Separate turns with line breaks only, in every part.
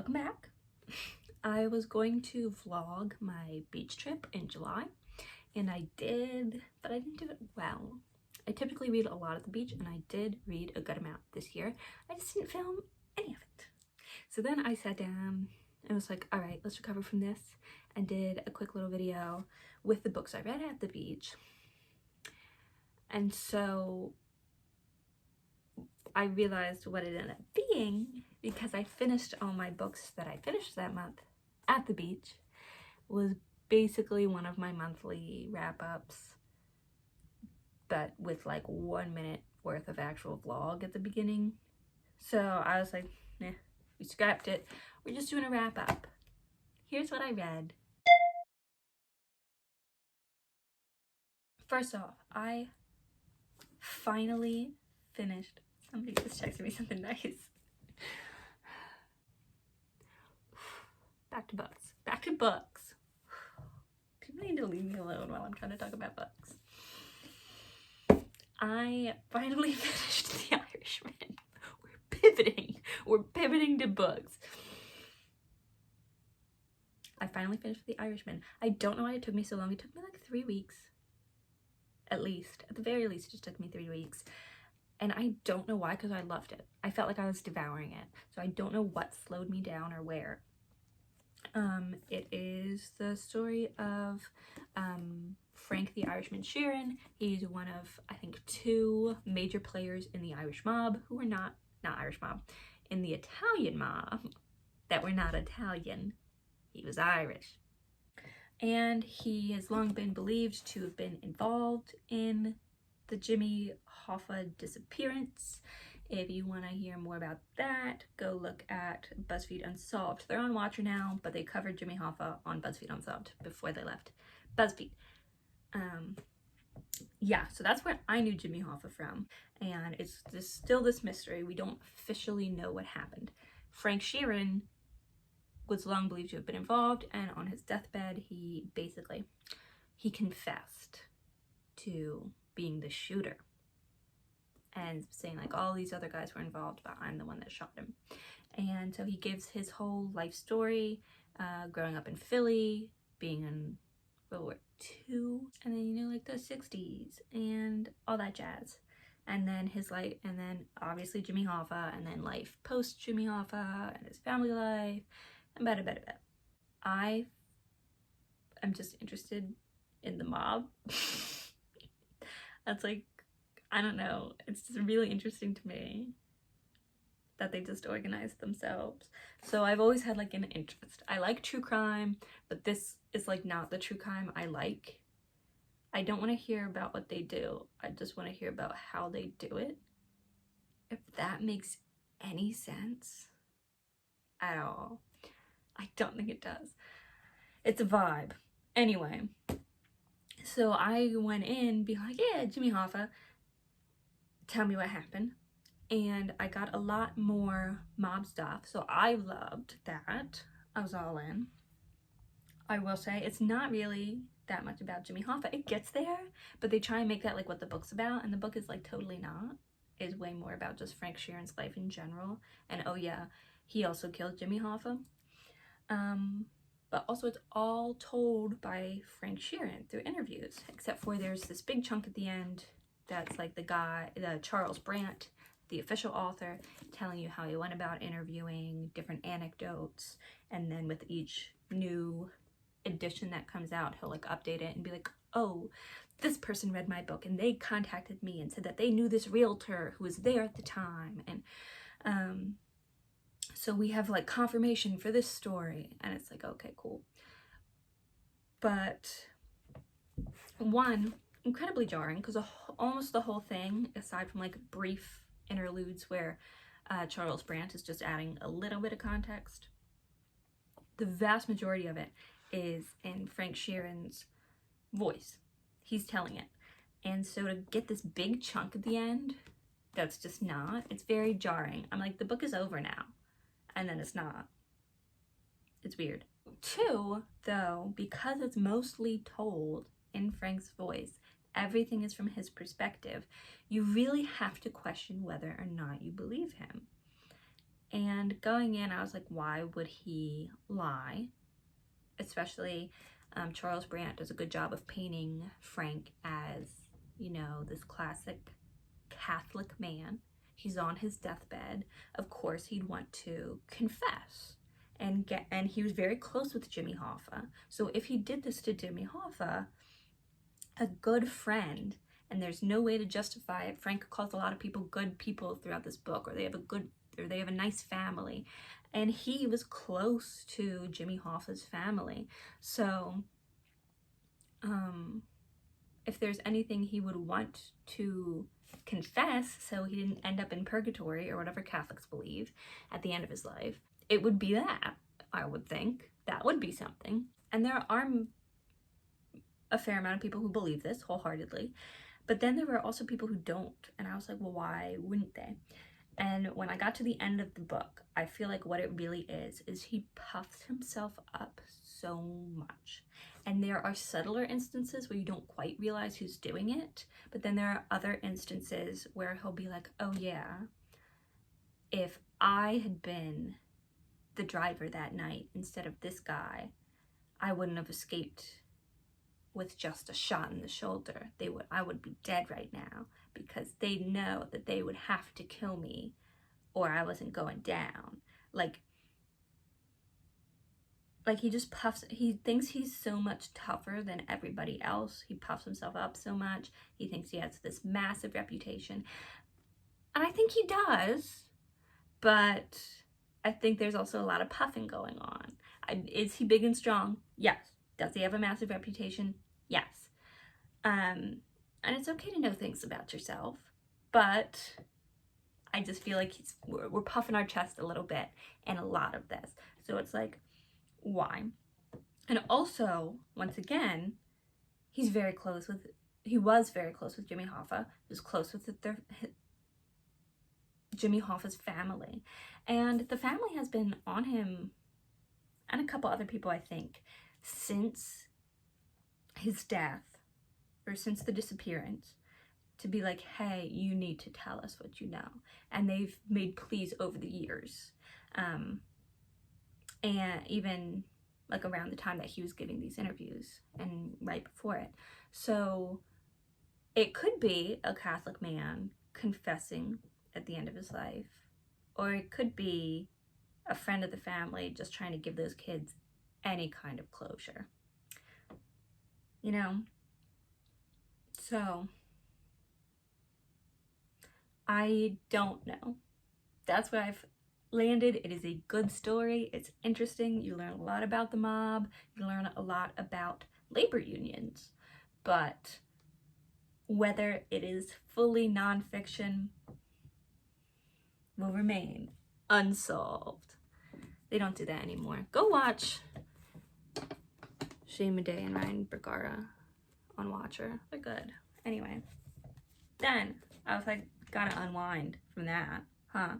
welcome back. I was going to vlog my beach trip in July, and I did, but I didn't do it well. I typically read a lot at the beach, and I did read a good amount this year. I just didn't film any of it. So then I sat down and was like, all right, let's recover from this, and did a quick little video with the books I read at the beach. And so I realized what it ended up being, because I finished all my books that I finished that month at the beach, was basically one of my monthly wrap-ups, but with like 1 minute worth of actual vlog at the beginning. So I was like, nah, we scrapped it. We're just doing a wrap-up. Here's what I read. First off, I finally finished. Somebody just texted me something nice. Back to books. Back to books. People need to leave me alone while I'm trying to talk about books. I finally finished The Irishman. We're pivoting to books. I finally finished The Irishman. I don't know why it took me so long. It took me like 3 weeks. At least. At the very least, it just took me 3 weeks. And I don't know why, because I loved it. I felt like I was devouring it. So I don't know what slowed me down or where. It is the story of Frank the Irishman Sheeran. He's one of, I think, 2 major players in the Irish mob who were not Irish mob, in the Italian mob that were not Italian. He was Irish. And he has long been believed to have been involved in the Jimmy Hoffa disappearance. If you want to hear more about that, go look at BuzzFeed Unsolved. They're on Watcher now, but they covered Jimmy Hoffa on BuzzFeed Unsolved before they left BuzzFeed. Yeah, so that's where I knew Jimmy Hoffa from, and it's still this mystery. We don't officially know what happened. Frank Sheeran was long believed to have been involved, and on his deathbed, he confessed to being the shooter and saying like all these other guys were involved, but I'm the one that shot him. And so he gives his whole life story, growing up in Philly, being in World War II, and then, you know, like the 60s and all that jazz. And then his life, and then obviously Jimmy Hoffa, and then life post Jimmy Hoffa and his family life, and better. I am just interested in the mob. That's like, I don't know, it's just really interesting to me that they just organized themselves. So I've always had like an interest. I like true crime, but this is like not the true crime I like. I don't want to hear about what they do. I just want to hear about how they do it. If that makes any sense at all. I don't think it does. It's a vibe. Anyway, so I went in being like, yeah, Jimmy Hoffa, tell me what happened. And I got a lot more mob stuff, so I loved that. I was all in. I will say it's not really that much about Jimmy Hoffa. It gets there, but they try and make that like what the book's about, and the book is like totally not. It's way more about just Frank Sheeran's life in general. And oh yeah, he also killed Jimmy Hoffa. But also it's all told by Frank Sheeran through interviews, except for there's this big chunk at the end that's like the Charles Brandt, the official author, telling you how he went about interviewing, different anecdotes, and then with each new edition that comes out, he'll like update it and be like, oh, this person read my book and they contacted me and said that they knew this realtor who was there at the time, and so we have like confirmation for this story. And it's like, okay, cool. But one, incredibly jarring, because almost the whole thing, aside from like brief interludes where Charles Brandt is just adding a little bit of context, the vast majority of it is in Frank Sheeran's voice. He's telling it. And so to get this big chunk at the end, that's just not, it's very jarring. I'm like, the book is over now. And then it's not. It's weird. 2, though, because it's mostly told in Frank's voice, everything is from his perspective, you really have to question whether or not you believe him. And going in, I was like, why would he lie? Especially Charles Brandt does a good job of painting Frank as, you know, this classic Catholic man. He's on his deathbed. Of course, he'd want to confess and he was very close with Jimmy Hoffa. So if he did this to Jimmy Hoffa, a good friend, and there's no way to justify it. Frank calls a lot of people good people throughout this book, or they have a nice family, and he was close to Jimmy Hoffa's family. So if there's anything he would want to confess so he didn't end up in purgatory or whatever Catholics believe at the end of his life, it would be that. I would think that would be something. And there are a fair amount of people who believe this wholeheartedly, but then there were also people who don't, and I was like, well, why wouldn't they? And when I got to the end of the book, I feel like what it really is he puffs himself up so much. And there are subtler instances where you don't quite realize who's doing it, but then there are other instances where he'll be like, oh yeah, if I had been the driver that night instead of this guy, I wouldn't have escaped with just a shot in the shoulder. I would be dead right now, because they know that they would have to kill me or I wasn't going down. Like he just he thinks he's so much tougher than everybody else. He puffs himself up so much. He thinks he has this massive reputation. And I think he does, but I think there's also a lot of puffing going on. Is he big and strong? Yes. Does he have a massive reputation? Yes. And it's okay to know things about yourself, but I just feel like we're puffing our chest a little bit in a lot of this. So it's like, why? And also, once again, he was very close with Jimmy Hoffa. He was close with Jimmy Hoffa's family. And the family has been on him, and a couple other people, I think, since his death, or since the disappearance, to be like, hey, you need to tell us what you know. And they've made pleas over the years. And even like around the time that he was giving these interviews and right before it. So it could be a Catholic man confessing at the end of his life, or it could be a friend of the family just trying to give those kids any kind of closure, you know? So I don't know. That's where I've landed. It is a good story. It's interesting. You learn a lot about the mob. You learn a lot about labor unions. But whether it is fully nonfiction will remain unsolved. They don't do that anymore. Go watch Shane Madej and Ryan Bergara on Watcher. They're good. Anyway, then I was like, gotta unwind from that, huh?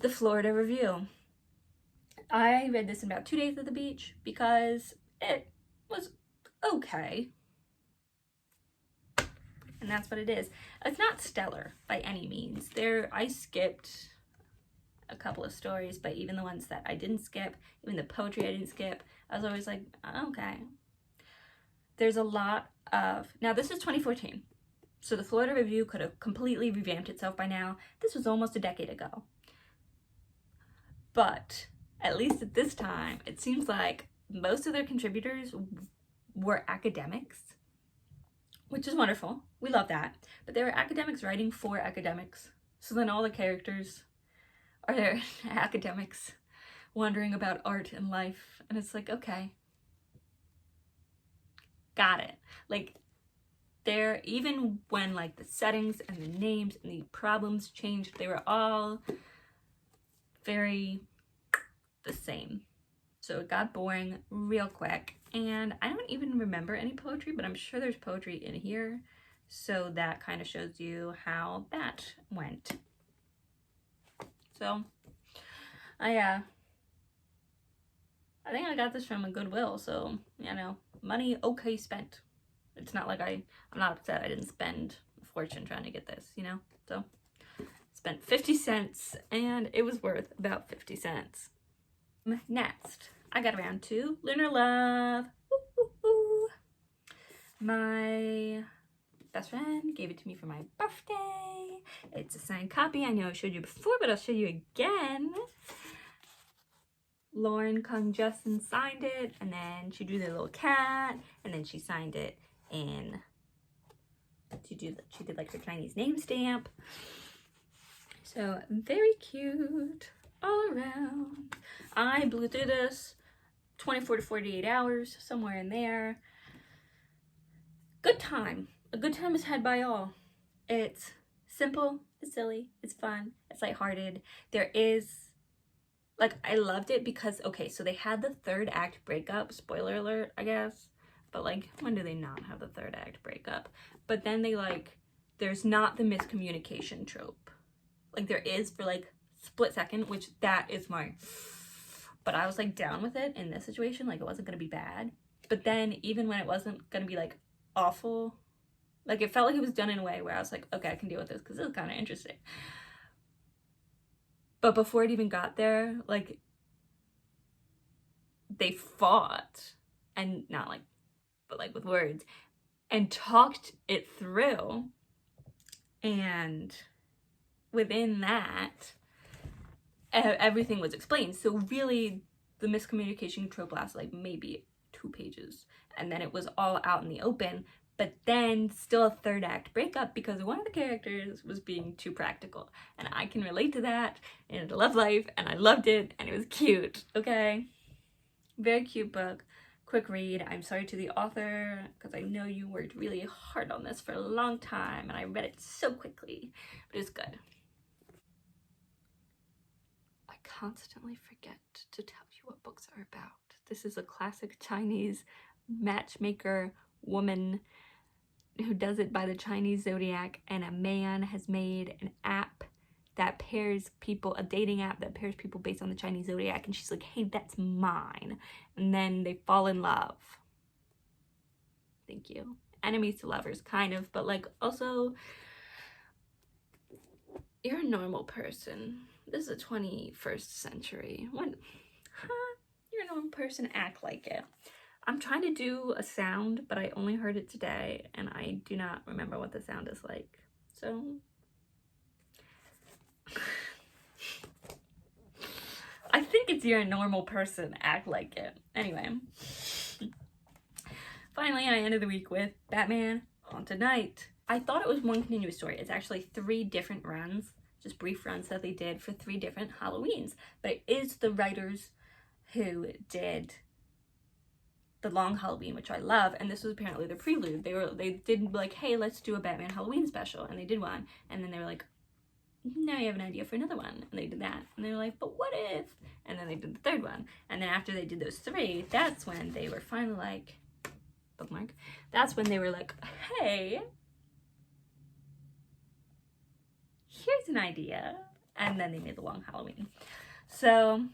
The Florida Review. I read this in about 2 days at the beach because it was okay. And that's what it is. It's not stellar by any means. I skipped a couple of stories, but even the ones that I didn't skip, even the poetry I didn't skip, I was always like, okay. There's a lot of, now this is 2014, so the Florida Review could have completely revamped itself by now. This was almost a decade ago. But at least at this time, it seems like most of their contributors were academics, which is wonderful. We love that. But they were academics writing for academics. So then all the characters are there academics wondering about art and life. And it's like, okay, got it. Like, they're, even when like the settings and the names and the problems changed, they were all very the same. So it got boring real quick. And I don't even remember any poetry, but I'm sure there's poetry in here. So that kind of shows you how that went. So I think I got this from a Goodwill, so, you know, money okay spent. It's not like I'm not upset I didn't spend a fortune trying to get this, you know? So Spent 50 cents, and it was worth about 50 cents. Next, I got around to Lunar Love. Woo, woo, woo. My best friend gave it to me for my birthday. It's a signed copy. I know I showed you before, but I'll show you again. Lauren Kung Justin signed it, and then she drew the little cat, and then she signed it in. She did like her Chinese name stamp. So very cute all around. I blew through this 24 to 48 hours, somewhere in there. Good time. A good time is had by all. It's simple, it's silly, it's fun, it's lighthearted. There is, like, I loved it because, okay, so they had the third act breakup, spoiler alert, I guess. But, like, when do they not have the third act breakup? But then they, like, there's not the miscommunication trope. Like, there is for, like, split second, which that is my... But I was, like, down with it in this situation. Like, it wasn't going to be bad. But then, even when it wasn't going to be, like, awful, like, it felt like it was done in a way where I was like, okay, I can deal with this because this is kind of interesting. But before it even got there, like, they fought, and not, like, but, like, with words, and talked it through, and within that, everything was explained. So really, the miscommunication trope lasted, like, maybe 2 pages, and then it was all out in the open, but then still a third act breakup because one of the characters was being too practical, and I can relate to that in a love life, and I loved it, and it was cute, okay? Very cute book. Quick read. I'm sorry to the author because I know you worked really hard on this for a long time and I read it so quickly, but it was good. I constantly forget to tell you what books are about. This is a classic Chinese matchmaker woman who does it by the Chinese zodiac, and a man has made an app that pairs people, a dating app that pairs people based on the Chinese zodiac, and she's like, hey, that's mine. And then they fall in love. Thank you. Enemies to lovers, kind of, but like also, you're a normal person. This is the 21st century. What? Huh? You're a normal person, act like it. I'm trying to do a sound, but I only heard it today, and I do not remember what the sound is like. So... I think it's you're a normal person, act like it. Anyway. Finally, I ended the week with Batman Haunted Night. I thought it was one continuous story. It's actually 3 different runs, just brief runs that they did for 3 different Halloweens. But it is the writers who did the long Halloween, which I love, and this was apparently the prelude. They did like, hey, let's do a Batman Halloween special, and they did one, and then they were like, now you have an idea for another one, and they did that, and they were like, but what if? And then they did the 3rd one, and then after they did those 3, that's when they were finally like, bookmark, that's when they were like, hey, here's an idea, and then they made the long Halloween. So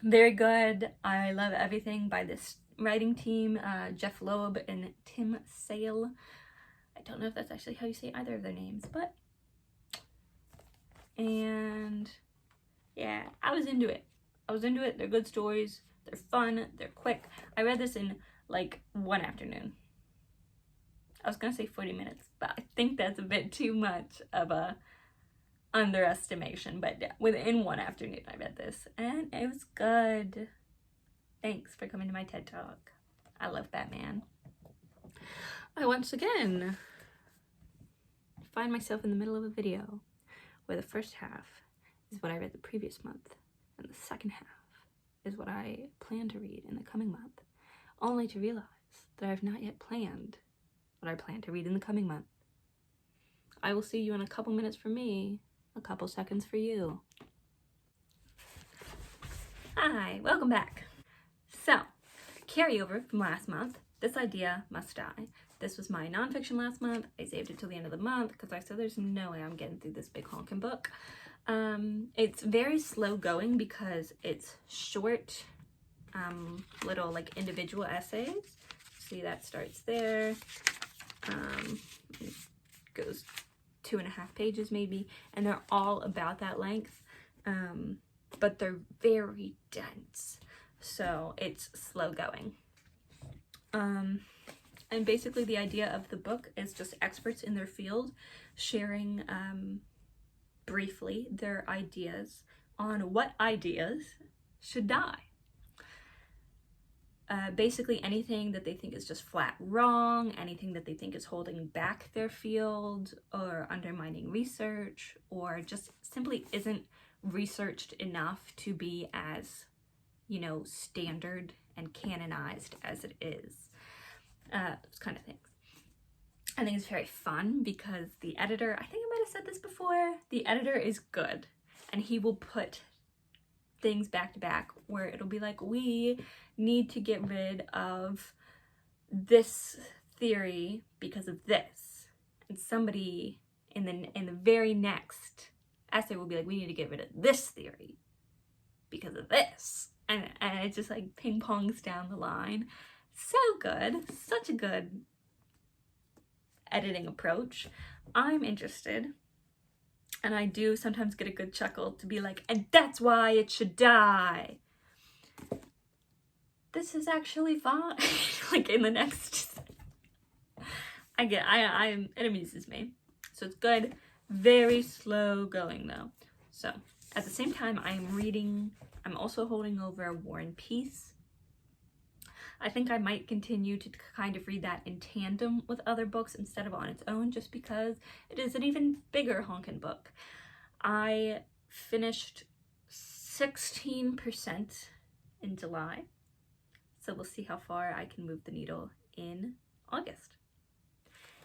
very good. I love everything by this writing team, Jeff Loeb and Tim Sale. I don't know if that's actually how you say either of their names, but and yeah, I was into it. They're good stories. They're fun. They're quick. I read this in like 1 afternoon. I was gonna say 40 minutes, but I think that's a bit too much of a underestimation. But within 1 afternoon, I read this, and it was good. Thanks for coming to my TED Talk. I love Batman. I once again find myself in the middle of a video where the first half is what I read the previous month, and the second half is what I plan to read in the coming month, only to realize that I've not yet planned what I plan to read in the coming month. I will see you in a couple minutes for me, a couple seconds for you. Hi, welcome back. So, carryover from last month, This Idea Must Die. This was my nonfiction last month. I saved it till the end of the month because I said there's no way I'm getting through this big honking book. It's very slow going because it's short, little like individual essays. See, that starts there. It goes 2.5 pages maybe, and they're all about that length, but they're very dense, so it's slow going. And basically the idea of the book is just experts in their field sharing briefly their ideas on what ideas should die. Basically anything that they think is just flat wrong, anything that they think is holding back their field or undermining research, or just simply isn't researched enough to be as, you know, standard and canonized as it is. Those kind of things. I think it's very fun because the editor, I think I might have said this before, the editor is good, and he will put things back to back where it'll be like, we need to get rid of this theory because of this, and somebody in the very next essay will be like, we need to get rid of this theory because of this, and it just like ping pongs down the line. So good, such a good editing approach. I'm interested. And I do sometimes get a good chuckle to be like, and that's why it should die. This is actually fine. Like in the next, it amuses me. So it's good, very slow going though. So at the same time I'm also holding over War and Peace. I think I might continue to kind of read that in tandem with other books instead of on its own, just because it is an even bigger honkin' book. I finished 16% in July, so we'll see how far I can move the needle in August.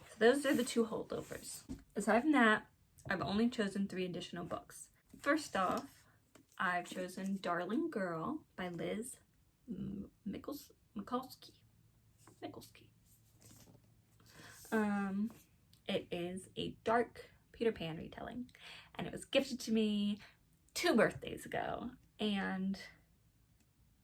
So those are the 2 holdovers. Aside from that, I've only chosen 3 additional books. First off, I've chosen Darling Girl by Liz Mikulski. It is a dark Peter Pan retelling, and it was gifted to me 2 birthdays ago, and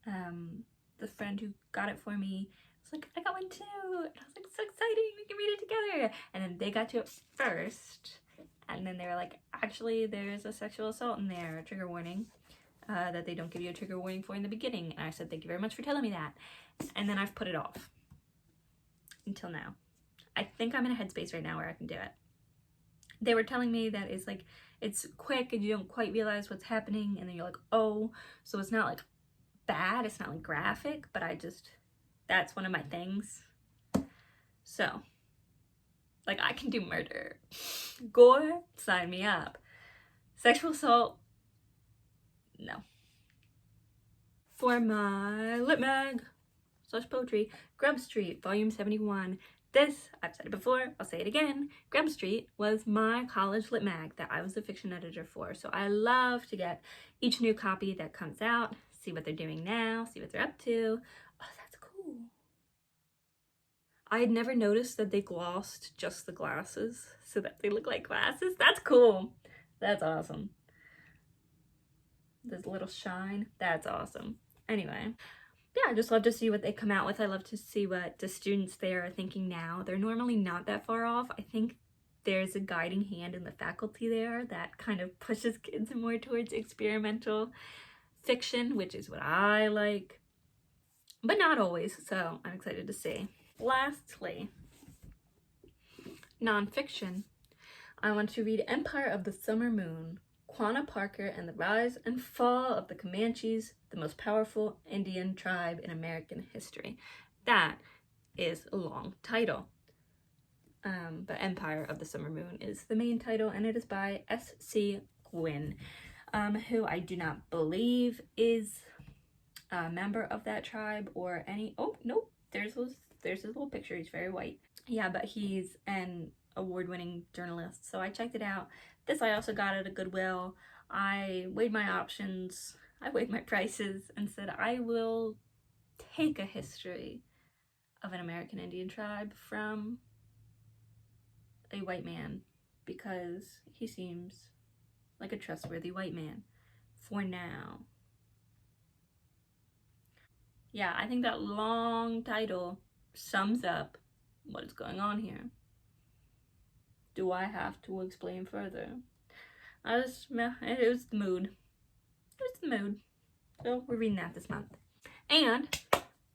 the friend who got it for me was like, I got one too, and I was like, so exciting, we can read it together. And then they got to it first, and then they were like, actually there's a sexual assault in there, trigger warning, that they don't give you a trigger warning for in the beginning. And I said, thank you very much for telling me that. And then I've put it off until now. I think I'm in a headspace right now where I can do it. They were telling me that it's like, it's quick and you don't quite realize what's happening, and then you're like, oh, so it's not like bad, it's not like graphic, but that's one of my things. So, like, I can do murder. Gore, sign me up. Sexual assault, no. For my lit mag / poetry, Grump Street, volume 71. This, I've said it before, I'll say it again, Grump Street was my college lit mag that I was the fiction editor for. So I love to get each new copy that comes out, see what they're doing now, see what they're up to. Oh, that's cool. I had never noticed that they glossed just the glasses so that they look like glasses. That's cool. That's awesome. This little shine, that's awesome. Anyway, yeah, I just love to see what they come out with. I love to see what the students there are thinking now. They're normally not that far off. I think there's a guiding hand in the faculty there that kind of pushes kids more towards experimental fiction, which is what I like, but not always, so I'm excited to see. Lastly, nonfiction. I want to read Empire of the Summer Moon, Quanah Parker and the Rise and Fall of the Comanches, the most powerful Indian tribe in American history. That is a long title. But Empire of the Summer Moon is the main title, and it is by S.C. Gwynn, who I do not believe is a member of that tribe or any... Oh, nope, there's his little picture. He's very white. Yeah, but he's an award-winning journalist, so I checked it out. This I also got at a Goodwill. I weighed my options, I weighed my prices, and said I will take a history of an American Indian tribe from a white man, because he seems like a trustworthy white man for now. Yeah, I think that long title sums up what is going on here. do I have to explain further? It was the mood. It was the mood. So we're reading that this month. And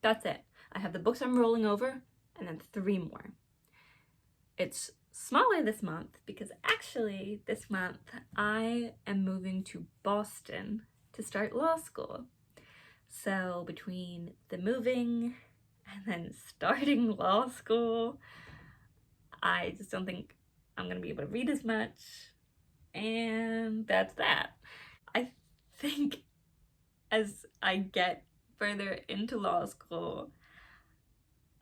that's it. I have the books I'm rolling over and then 3 more. It's smaller this month because actually this month I am moving to Boston to start law school. So between the moving and then starting law school, I just don't think I'm gonna be able to read as much. And that's that. I think as I get further into law school,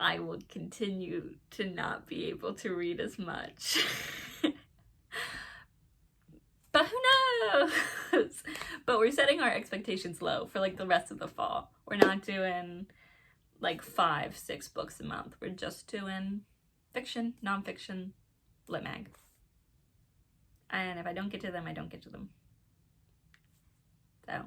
I will continue to not be able to read as much. But who knows? But we're setting our expectations low for like the rest of the fall. We're not doing like 5-6 books a month. We're just doing fiction, nonfiction, lit mag. And if I don't get to them, I don't get to them. So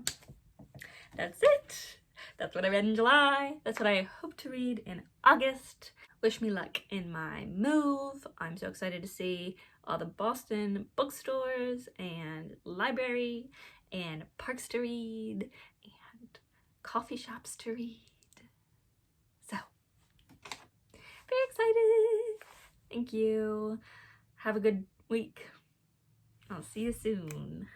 that's it. That's what I read in July. That's what I hope to read in August. Wish me luck in my move. I'm so excited to see all the Boston bookstores and library and parks to read and coffee shops to read. So, very excited. Thank you. Have a good week. I'll see you soon.